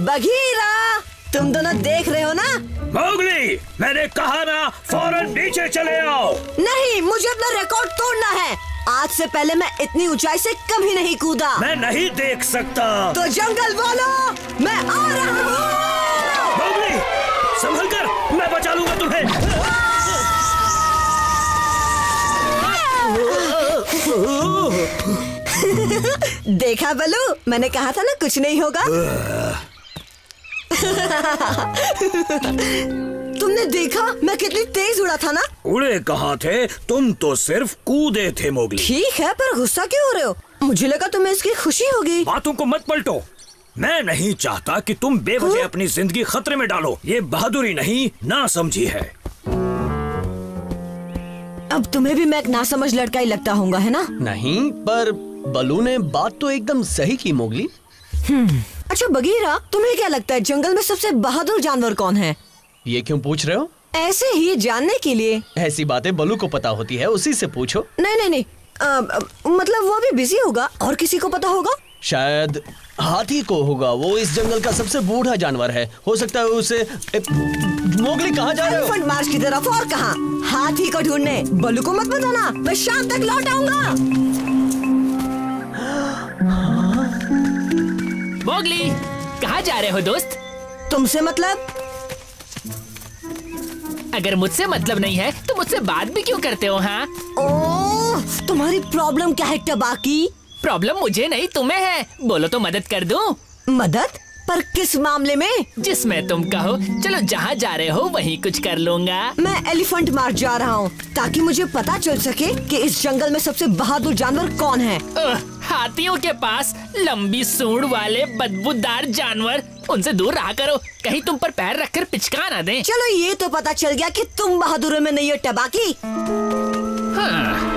बघीरा, तुम दोनों देख रहे हो ना? मोगली, मैंने कहा ना फौरन नीचे चले आओ। नहीं, मुझे अपना रिकॉर्ड तोड़ना है। आज से पहले मैं इतनी ऊंचाई से कभी नहीं कूदा। मैं नहीं देख सकता। तो जंगल बोलो, मैं आ रहा हूँ। मोगली, संभल कर, मैं बचा लूंगा तुम्हें। देखा बलू, मैंने कहा था ना कुछ नहीं होगा। तुमने देखा मैं कितनी तेज उड़ा था ना? उड़े कहाँ थे, तुम तो सिर्फ कूदे थे मोगली। ठीक है, पर गुस्सा क्यों हो रहे हो? मुझे लगा तुम्हें इसकी खुशी होगी। बातों को मत पलटो। मैं नहीं चाहता कि तुम बेवजह अपनी जिंदगी खतरे में डालो। ये बहादुरी नहीं, ना समझी है। अब तुम्हें भी मैं एक नासमझ लड़का ही लगता होगा, है ना? नहीं, पर बलू ने बात तो एकदम सही की मोगली। अच्छा बगीरा, तुम्हें क्या लगता है जंगल में सबसे बहादुर जानवर कौन है? ये क्यों पूछ रहे हो? ऐसे ही जानने के लिए। ऐसी बातें बलू को पता होती है, उसी से पूछो। नहीं, मतलब वो भी बिजी होगा और किसी को पता होगा। शायद हाथी को होगा, वो इस जंगल का सबसे बूढ़ा जानवर है। हो सकता है उसे। मोगली कहाँ जा रहे हो? एलिफेंट मार्च की तरफ। और कहाँ? हाथी को ढूंढने। बलू को मत बताना, मैं शाम तक लौट आऊंगा। मोगली, कहाँ जा रहे हो दोस्त? तुमसे मतलब? अगर मुझसे मतलब नहीं है तो मुझसे बात भी क्यों करते हो? हाँ, ओह, तुम्हारी प्रॉब्लम क्या है टबाकी? प्रॉब्लम मुझे नहीं तुम्हें है। बोलो तो मदद कर दूं। मदद? पर किस मामले में? जिसमें तुम कहो। चलो जहाँ जा रहे हो वहीं कुछ कर लूंगा। मैं एलिफेंट मार्च जा रहा हूँ ताकि मुझे पता चल सके कि इस जंगल में सबसे बहादुर जानवर कौन है। हाथियों के पास लंबी सूंड वाले बदबूदार जानवर, उनसे दूर रहा करो, कहीं तुम पर पैर रखकर पिचका ना दें। चलो ये तो पता चल गया कि तुम बहादुरों में नहीं हो टबाकी। हाँ।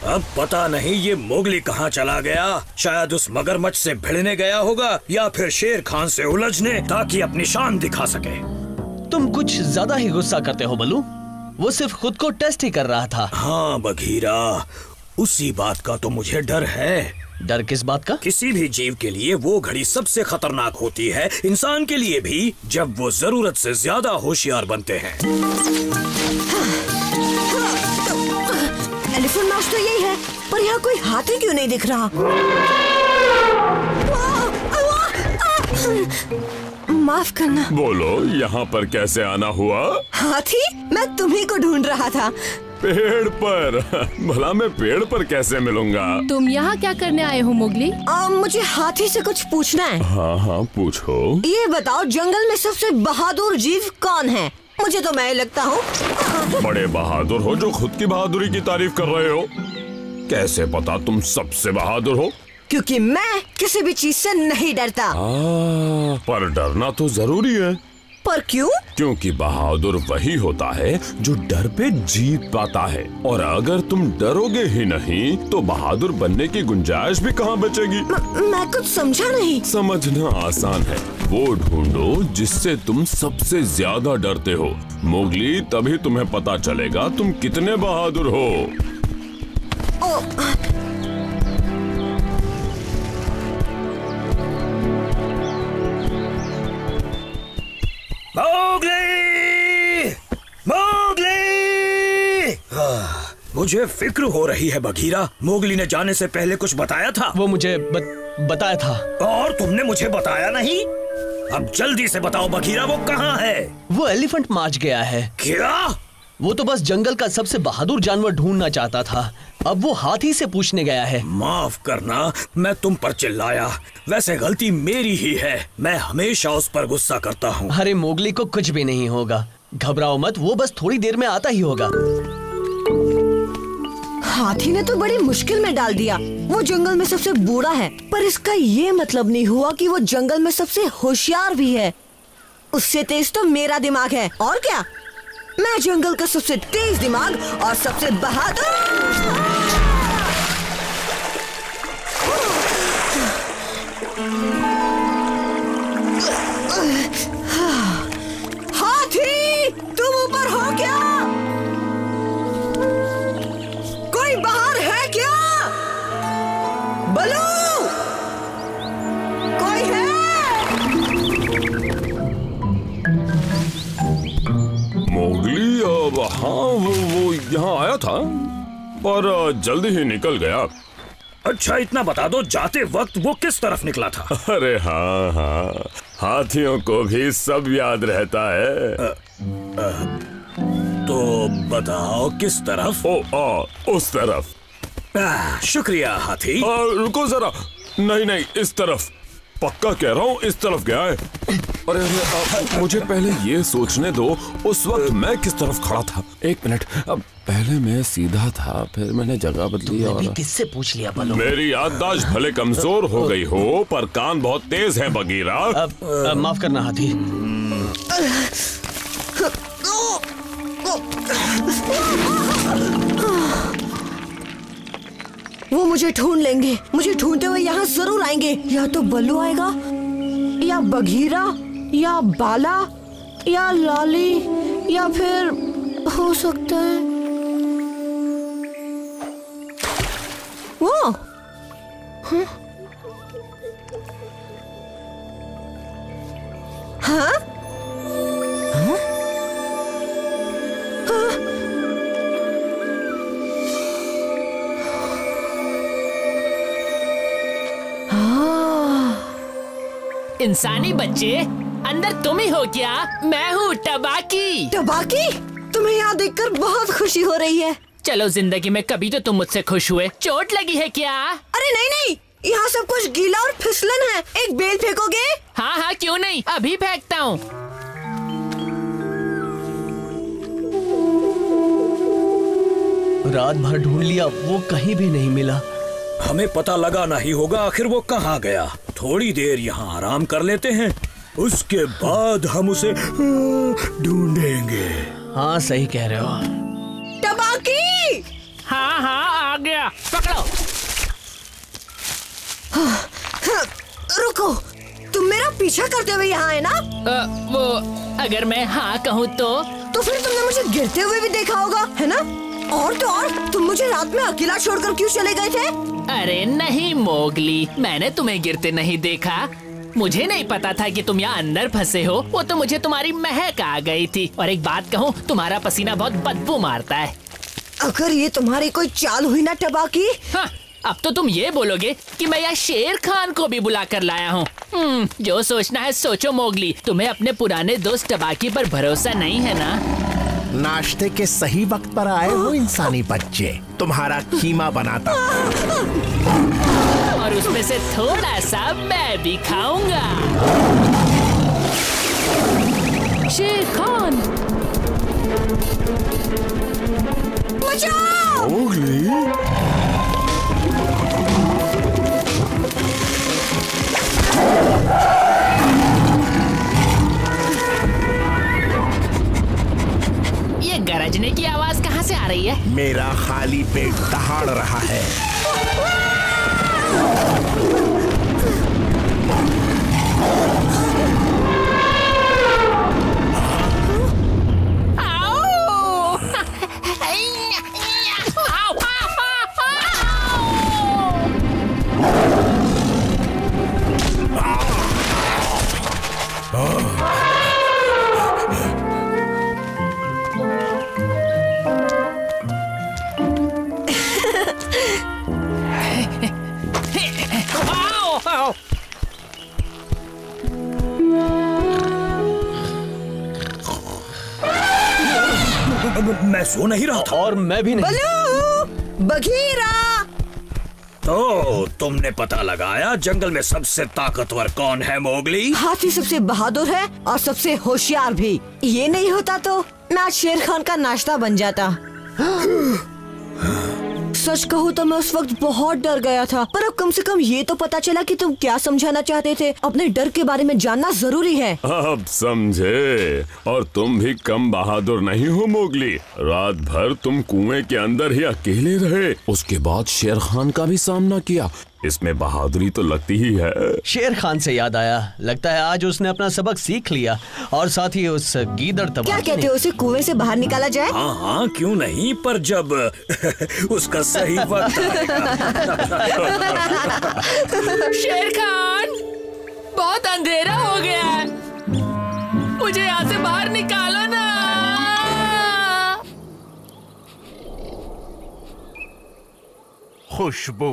अब पता नहीं ये मोगली कहाँ चला गया। शायद उस मगरमच्छ से भिड़ने गया होगा या फिर शेर खान से उलझने, ताकि अपनी शान दिखा सके। तुम कुछ ज्यादा ही गुस्सा करते हो बलू। वो सिर्फ खुद को टेस्ट ही कर रहा था। हाँ बघीरा, उसी बात का तो मुझे डर है। डर किस बात का? किसी भी जीव के लिए वो घड़ी सबसे खतरनाक होती है, इंसान के लिए भी, जब वो जरूरत से ज्यादा होशियार बनते हैं। एलिफेंट मार्च तो यही है, पर यहाँ कोई हाथी क्यों नहीं दिख रहा? माफ करना। बोलो, यहाँ पर कैसे आना हुआ? हाथी? मैं तुम्ही को ढूंढ रहा था। पेड़ पर? भला मैं पेड़ पर कैसे मिलूंगा? तुम यहाँ क्या करने आए हो मोगली? मुझे हाथी से कुछ पूछना है। हाँ पूछो। ये बताओ जंगल में सबसे बहादुर जीव कौन है? मुझे तो मैं लगता हूँ। बड़े बहादुर हो जो खुद की बहादुरी की तारीफ कर रहे हो। कैसे पता तुम सबसे बहादुर हो? क्योंकि मैं किसी भी चीज से नहीं डरता। पर डरना तो जरूरी है। पर क्यों? क्योंकि बहादुर वही होता है जो डर पे जीत पाता है, और अगर तुम डरोगे ही नहीं तो बहादुर बनने की गुंजाइश भी कहाँ बचेगी। मैं कुछ समझा नहीं। समझना आसान है, वो ढूंढो जिससे तुम सबसे ज्यादा डरते हो। मोगली, तभी तुम्हें पता चलेगा तुम कितने बहादुर हो। मोगली! मोगली! मुझे फिक्र हो रही है बघीरा। मोगली ने जाने से पहले कुछ बताया था? वो मुझे बताया था। और तुमने मुझे बताया नहीं? अब जल्दी से बताओ बघीरा, वो कहाँ है? वो एलिफेंट मार्च गया है। क्या? वो तो बस जंगल का सबसे बहादुर जानवर ढूंढना चाहता था। अब वो हाथी से पूछने गया है। माफ करना, मैं तुम पर चिल्लाया। वैसे गलती मेरी ही है, मैं हमेशा उस पर गुस्सा करता हूँ। अरे मोगली को कुछ भी नहीं होगा, घबराओ मत, वो बस थोड़ी देर में आता ही होगा। हाथी ने तो बड़ी मुश्किल में डाल दिया। वो जंगल में सबसे बूढ़ा है, पर इसका ये मतलब नहीं हुआ कि वो जंगल में सबसे होशियार भी है। उससे तेज तो मेरा दिमाग है। और क्या, मैं जंगल का सबसे तेज दिमाग और सबसे बहादुर। हाथी, तुम ऊपर हो क्या? कोई बाहर है क्या? बलू, कोई है? था और जल्दी ही निकल गया। अच्छा इतना बता दो, जाते वक्त वो किस तरफ निकला था? अरे हाँ हाँ, हाथियों को भी सब याद रहता है। तो बताओ किस तरफ? उस तरफ। शुक्रिया हाथी। रुको जरा, नहीं इस तरफ, पक्का कह रहा हूँ इस तरफ गया है। अरे मुझे पहले ये सोचने दो उस वक्त मैं किस तरफ खड़ा था। एक मिनट, अब पहले मैं सीधा था, फिर मैंने जगह बदली और किससे पूछ लिया बलो? मेरी याददाश्त भले कमजोर हो गई हो पर कान बहुत तेज है बगीरा। माफ करना हाथी। वो मुझे ढूंढ लेंगे, मुझे ढूंढते हुए यहाँ जरूर आएंगे। या तो बल्लू आएगा, या बघीरा, या बाला, या लाली, या फिर हो सकता है वो। हाँ? इंसानी बच्चे, अंदर तुम ही हो क्या? मैं हूँ टबाकी। टबाकी? तुम्हें यहाँ देखकर बहुत खुशी हो रही है। चलो, जिंदगी में कभी तो तुम मुझसे खुश हुए। चोट लगी है क्या? अरे नहीं, यहाँ सब कुछ गीला और फिसलन है। एक बेल फेंकोगे? हाँ क्यों नहीं, अभी फेंकता हूँ। रात भर ढूंढ लिया, वो कहीं भी नहीं मिला। हमें पता लगाना ही होगा आखिर वो कहाँ गया। थोड़ी देर यहाँ आराम कर लेते हैं, उसके बाद हम उसे ढूंढेंगे। हाँ सही कह रहे हो। टबाकी! हाँ आ गया, पकड़ो। रुको, तुम मेरा पीछा करते हुए यहाँ आए ना? वो अगर मैं हाँ कहूँ तो फिर तुमने मुझे गिरते हुए भी देखा होगा, है ना? और तो और, तुम मुझे रात में अकेला छोड़कर क्यों चले गए थे? अरे नहीं मोगली, मैंने तुम्हें गिरते नहीं देखा। मुझे नहीं पता था कि तुम यहाँ अंदर फंसे हो। वो तो मुझे तुम्हारी महक आ गई थी। और एक बात कहूँ, तुम्हारा पसीना बहुत बदबू मारता है। अगर ये तुम्हारी कोई चाल हुई ना टबाकी। हाँ, अब तो तुम ये बोलोगे कि मैं यहाँ शेर खान को भी बुला कर लाया हूँ। जो सोचना है सोचो मोगली। तुम्हें अपने पुराने दोस्त टबाकी पर भरोसा नहीं है ना? नाश्ते के सही वक्त पर आए हो इंसानी बच्चे। तुम्हारा कीमा बनाता और उसमें से थोड़ा सा मैं भी खाऊंगा। शेर खान, बचाओ! ये गरजने की आवाज कहाँ से आ रही है? मेरा खाली पेट दहाड़ रहा है। मैं सो नहीं रहा था। और मैं भी नहीं। बल्लू! बघीरा! तो तुमने पता लगाया जंगल में सबसे ताकतवर कौन है मोगली? हाथी सबसे बहादुर है और सबसे होशियार भी। ये नहीं होता तो मैं आज शेर खान का नाश्ता बन जाता। सच कहूँ तो मैं उस वक्त बहुत डर गया था, पर अब कम से कम ये तो पता चला कि तुम क्या समझाना चाहते थे। अपने डर के बारे में जानना जरूरी है। अब समझे। और तुम भी कम बहादुर नहीं हो मोगली। रात भर तुम कुएं के अंदर ही अकेले रहे, उसके बाद शेर खान का भी सामना किया। इसमें बहादुरी तो लगती ही है। शेर खान से याद आया, लगता है आज उसने अपना सबक सीख लिया। और साथ ही उस गीदड़ तबाही। क्या कहते हो, उसे कुएं से बाहर निकाला जाए? हाँ क्यों नहीं, पर जब उसका सही वक्त आएगा। शेर खान, बहुत अंधेरा हो गया है, मुझे यहाँ से बाहर निकालो ना। खुशबू,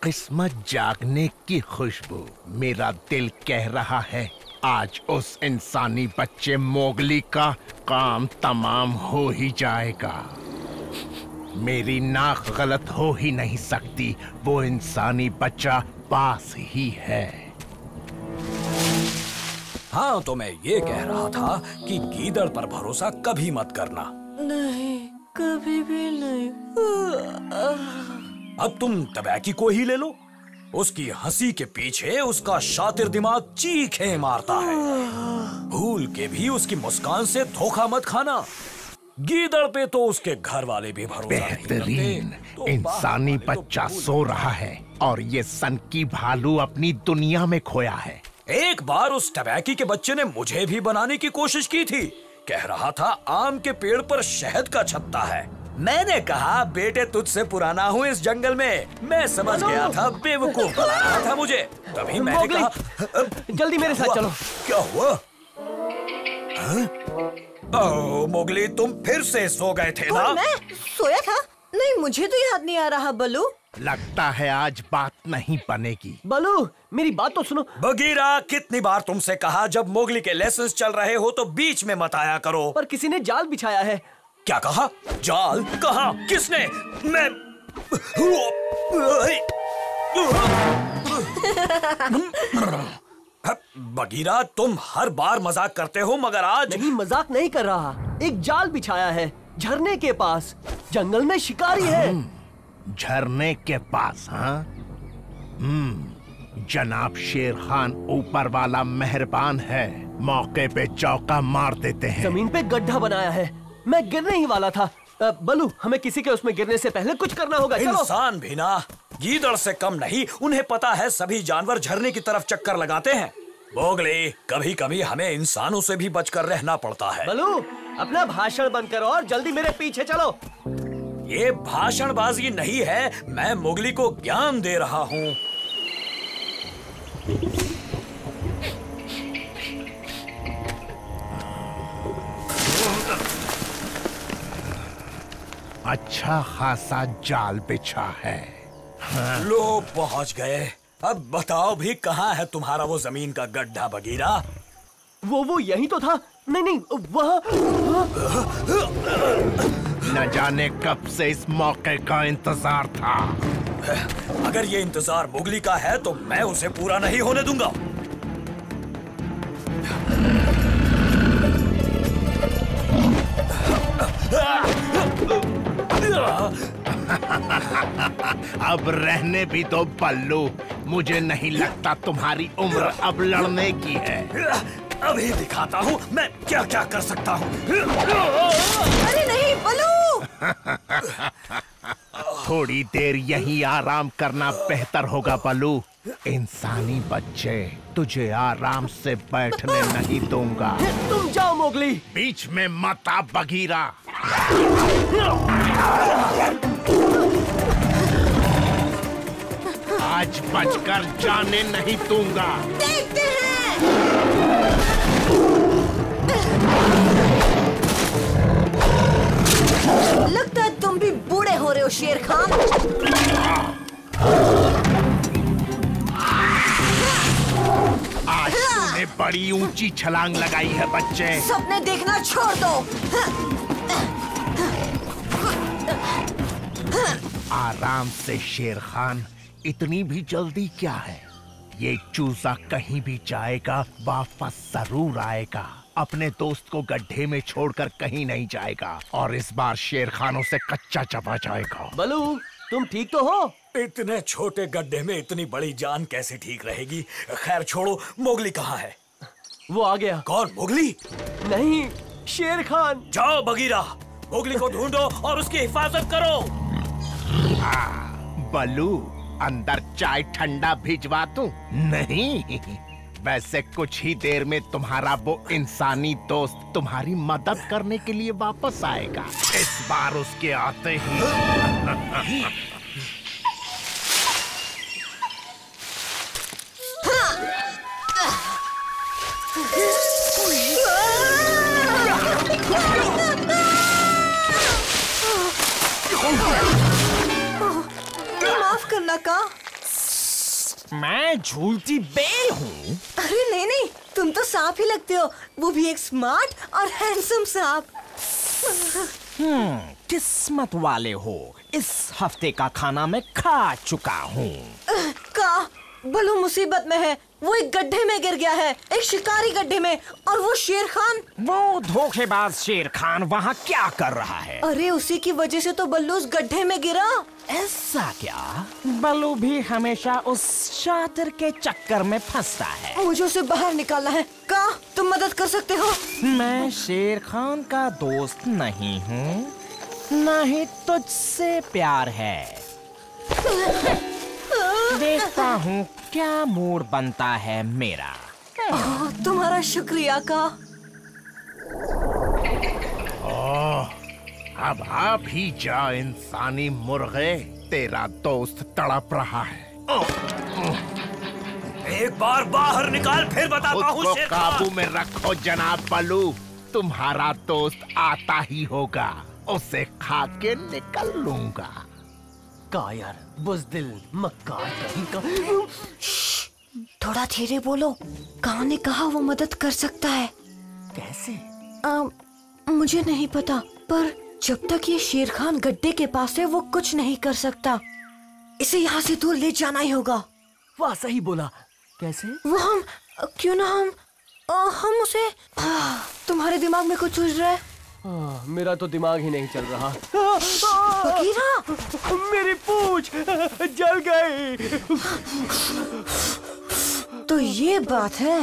किस्मत जागने की खुशबू। मेरा दिल कह रहा है आज उस इंसानी बच्चे मोगली का काम तमाम हो ही जाएगा। मेरी नाक गलत हो ही नहीं सकती, वो इंसानी बच्चा पास ही है। हाँ, तो मैं ये कह रहा था कि गीदड़ पर भरोसा कभी मत करना। नहीं, कभी भी नहीं। अब तुम तबैकी को ही ले लो। उसकी हंसी के पीछे उसका शातिर दिमाग चीखें मारता है। भूल के भी उसकी मुस्कान से धोखा मत खाना। गीदड़ पे तो उसके घर वाले भी भरोसा नहीं करते। बेहतरीन तो इंसानी बाहर वाले बच्चा तो सो रहा है और ये सनकी भालू अपनी दुनिया में खोया है। एक बार उस टबैकी के बच्चे ने मुझे भी बनाने की कोशिश की थी। कह रहा था आम के पेड़ पर शहद का छत्ता है। मैंने कहा बेटे तुझसे पुराना हूँ इस जंगल में। मैं समझ गया था बेवकूफ बना रहा था मुझे। तभी मैंने कहा जल्दी मेरे साथ चलो। क्या हुआ? ओह मोगली, तुम फिर से सो गए थे ना? मैं सोया था? नहीं, मुझे तो याद नहीं आ रहा बलू। लगता है आज बात नहीं बनेगी। बलू, मेरी बात तो सुनो। बगीरा, कितनी बार तुमसे कहा जब मोगली के लेसन्स चल रहे हो तो बीच में मत आया करो। पर किसी ने जाल बिछाया है। क्या कहा? जाल? कहाँ? किसने? मैं बगीरा, तुम हर बार मजाक करते हो मगर आज नहीं, मजाक नहीं कर रहा। एक जाल बिछाया है झरने के पास। जंगल में शिकारी है। झरने के पास? हाँ, जनाब शेर खान ऊपर वाला मेहरबान है, मौके पे चौका मार देते हैं। जमीन पे गड्ढा बनाया है। मैं गिरने ही वाला था। बलू, हमें किसी के उसमें गिरने से पहले कुछ करना होगा। चलो। इंसान भी ना गीदड़ से कम नहीं। उन्हें पता है सभी जानवर झरने की तरफ चक्कर लगाते हैं। मोगली, कभी कभी हमें इंसानों से भी बचकर रहना पड़ता है। बलू, अपना भाषण बंद करो और जल्दी मेरे पीछे चलो। ये भाषणबाजी नहीं है, मैं मोगली को ज्ञान दे रहा हूँ। अच्छा खासा जाल बिछा है। लो पहुंच गए। अब बताओ भी कहाँ है तुम्हारा वो जमीन का गड्ढा बगीरा? वो यही तो था। नहीं, वहाँ। न जाने कब से इस मौके का इंतजार था। अगर ये इंतजार मोगली का है तो मैं उसे पूरा नहीं होने दूंगा। अब रहने भी दो बल्लू, मुझे नहीं लगता तुम्हारी उम्र अब लड़ने की है। अभी दिखाता हूँ मैं क्या क्या कर सकता हूँ। अरे नहीं बलू। थोड़ी देर यहीं आराम करना बेहतर होगा बल्लू। इंसानी बच्चे, तुझे आराम से बैठने नहीं दूंगा। तुम जाओ मोगली। बीच में मत आ बगीरा। आज बचकर जाने नहीं दूंगा। देखते हैं। लगता है तुम भी बूढ़े हो रहे हो शेर खान। आज तूने बड़ी ऊंची छलांग लगाई है बच्चे। सपने देखना छोड़ दो। आराम से शेर खान, इतनी भी जल्दी क्या है? ये चूजा कहीं भी जाएगा वापस जरूर आएगा। अपने दोस्त को गड्ढे में छोड़कर कहीं नहीं जाएगा और इस बार शेर खानों से कच्चा चबा जाएगा। बलू, तुम ठीक तो हो? इतने छोटे गड्ढे में इतनी बड़ी जान कैसे ठीक रहेगी? खैर छोड़ो, मोगली कहाँ है? वो आ गया। कौन? मोगली? नहीं, शेर खान। जाओ बगीरा, मोगली को ढूंढो और उसकी हिफाजत करो। बलू, अंदर चाय ठंडा भिजवा दूं? नहीं, वैसे कुछ ही देर में तुम्हारा वो इंसानी दोस्त तुम्हारी मदद करने के लिए वापस आएगा। इस बार उसके आते ही माफ बोला का? मैं झूलती बेल हूँ। अरे नहीं नहीं, तुम तो सांप ही लगते हो, वो भी एक स्मार्ट और हैंडसम सांप। किस्मत वाले हो, इस हफ्ते का खाना मैं खा चुका हूँ। का बलू मुसीबत में है, वो एक गड्ढे में गिर गया है, एक शिकारी गड्ढे में, और वो शेर खान। वो धोखेबाज शेर खान वहाँ क्या कर रहा है? अरे उसी की वजह से तो बल्लू उस गड्ढे में गिरा। ऐसा क्या? बल्लू भी हमेशा उस शातिर के चक्कर में फंसता है। मुझे उसे बाहर निकालना है। का तुम मदद कर सकते हो? मैं शेर खान का दोस्त नहीं हूँ, न ही तुझसे प्यार है। देखता हूँ क्या मूड बनता है मेरा। तुम्हारा शुक्रिया का। अब आ भी जा इंसानी मुर्गे, तेरा दोस्त तड़प रहा है। एक बार बाहर निकाल, फिर बताता हूँ। खुद को काबू में रखो जनाब बलू, तुम्हारा दोस्त आता ही होगा, उसे खा के निकल लूंगा। कायर, बुज़दिल, मक्कार कहीं का। थोड़ा धीरे बोलो। कहाँ ने कहा वो मदद कर सकता है? कैसे? मुझे नहीं पता, पर जब तक ये शेर खान गड्ढे के पास है वो कुछ नहीं कर सकता। इसे यहाँ से दूर ले जाना ही होगा। वाह, सही बोला। कैसे? वो क्यों ना हम उसे। तुम्हारे दिमाग में कुछ उलझ रहा है? मेरा तो दिमाग ही नहीं चल रहा। बगीरा, मेरी पूंछ जल गई। तो ये बात है।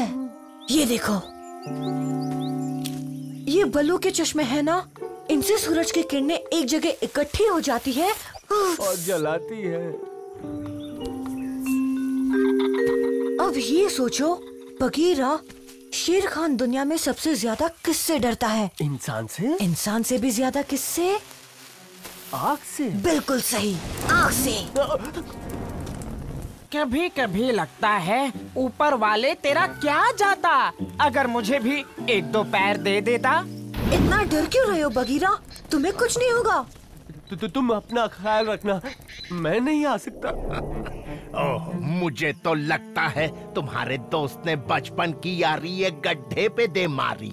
ये देखो, ये बलू के चश्मे है ना, इनसे सूरज की किरणें एक जगह इकट्ठी हो जाती है और जलाती है। अब ये सोचो बगीरा, शेर खान दुनिया में सबसे ज्यादा किससे डरता है? इंसान से? इंसान से भी ज्यादा किससे? आग से? बिल्कुल सही, आग से। कभी कभी लगता है ऊपर वाले तेरा क्या जाता अगर मुझे भी एक दो पैर दे देता। इतना डर क्यों रहे हो बगीरा? तुम्हें कुछ नहीं होगा। तुम अपना ख्याल रखना, मैं नहीं आ सकता। ओह, मुझे तो लगता है तुम्हारे दोस्त ने बचपन की यारी ये गड्ढे पे दे मारी।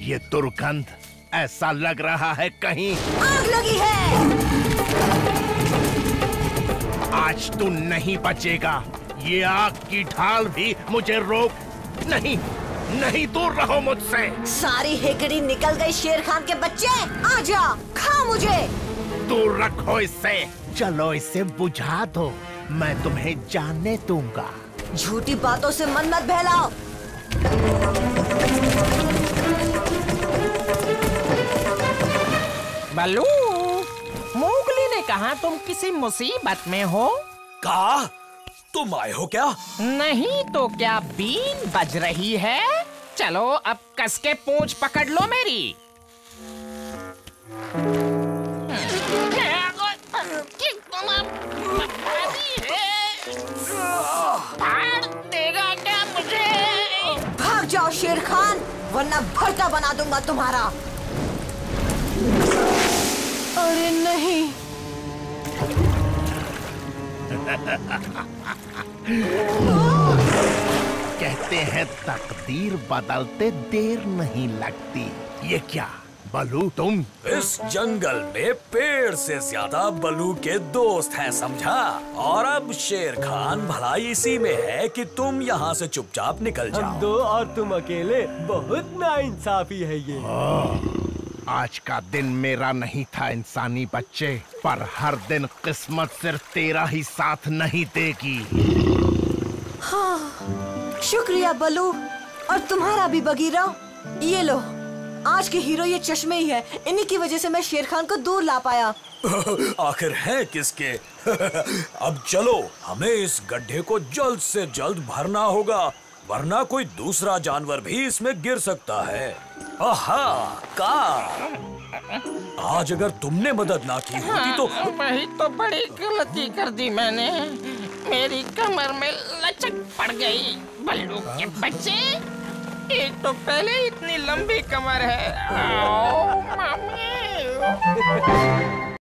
ये दुर्गंध, ऐसा लग रहा है कहीं आग लगी है। आज तू नहीं बचेगा। ये आग की ढाल भी मुझे रोक नहीं, नहीं, दूर रहो मुझसे। सारी हेकड़ी निकल गई शेर खान के बच्चे। आजा, खा मुझे। दूर रखो इससे। चलो इसे बुझा दो, मैं तुम्हें जानने दूंगा। झूठी बातों से मन मत बहलाओ। बल्लू, मोगली ने कहा तुम किसी मुसीबत में हो। कहा? तुम आए हो क्या? नहीं तो क्या बीन बज रही है? चलो अब कस के पूंछ पकड़ लो मेरी। फाड़ देगा क्या मुझे? भाग जाओ शेर खान, वरना भरता बना दूंगा तुम्हारा। अरे नहीं। कहते हैं तकदीर बदलते देर नहीं लगती। ये क्या बलू, तुम? इस जंगल में पेड़ से ज्यादा बलू के दोस्त हैं, समझा? और अब शेर खान भलाई इसी में है कि तुम यहाँ से चुपचाप निकल हम जाओ। दो और तुम अकेले, बहुत नाइंसाफी है ये। आज का दिन मेरा नहीं था इंसानी बच्चे, पर हर दिन किस्मत सिर्फ तेरा ही साथ नहीं देगी। हाँ, शुक्रिया बलू, और तुम्हारा भी बगीरा। ये लो, आज के हीरो ये चश्मे ही है। इन्हीं की वजह से मैं शेर खान को दूर ला पाया। आखिर है किसके? अब चलो, हमें इस गड्ढे को जल्द से जल्द भरना होगा, वरना कोई दूसरा जानवर भी इसमें गिर सकता है। आहा, का आज अगर तुमने मदद ना की होती तो। वही तो बड़ी गलती कर दी मैंने। मेरी कमर में लचक पड़ गई। बल्लू के बच्चे, एक तो पहले इतनी लंबी कमर है। आओ,